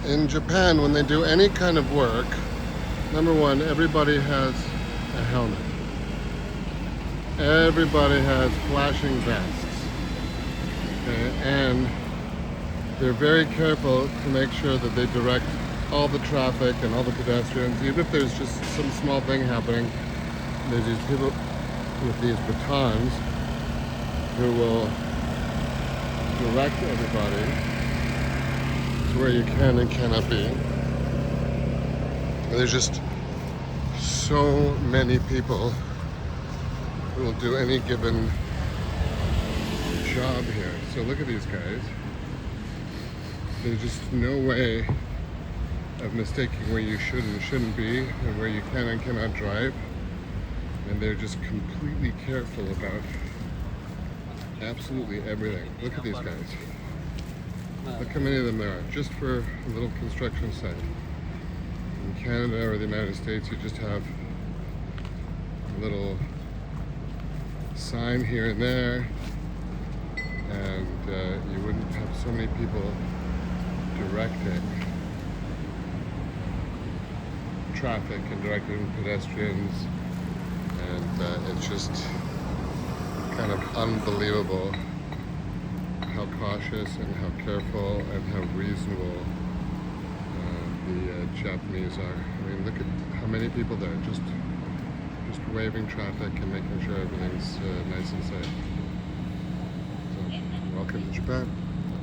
in Japan, when they do any kind of work, number one, everybody has a helmet. Everybody has flashing vests. Okay? And they're very careful to make sure that they direct all the traffic and all the pedestrians, even if there's just some small thing happening. There's these people with these batons who will direct everybody to where you can and cannot be. There's just so many people who will do any given job here. So look at these guys. There's just no way of mistaking where you should and shouldn't be and where you can and cannot drive. And they're just completely careful about absolutely everything. Look at these guys. Look how many of them there are, just for a little construction site. In Canada or the United States, you just have a little sign here and there, and you wouldn't have so many people directing traffic and directing pedestrians, and it's just kind of unbelievable how cautious and how careful and how reasonable the Japanese are. I mean, look at how many people there, just waving traffic and making sure everything's nice and safe. So, welcome to Japan.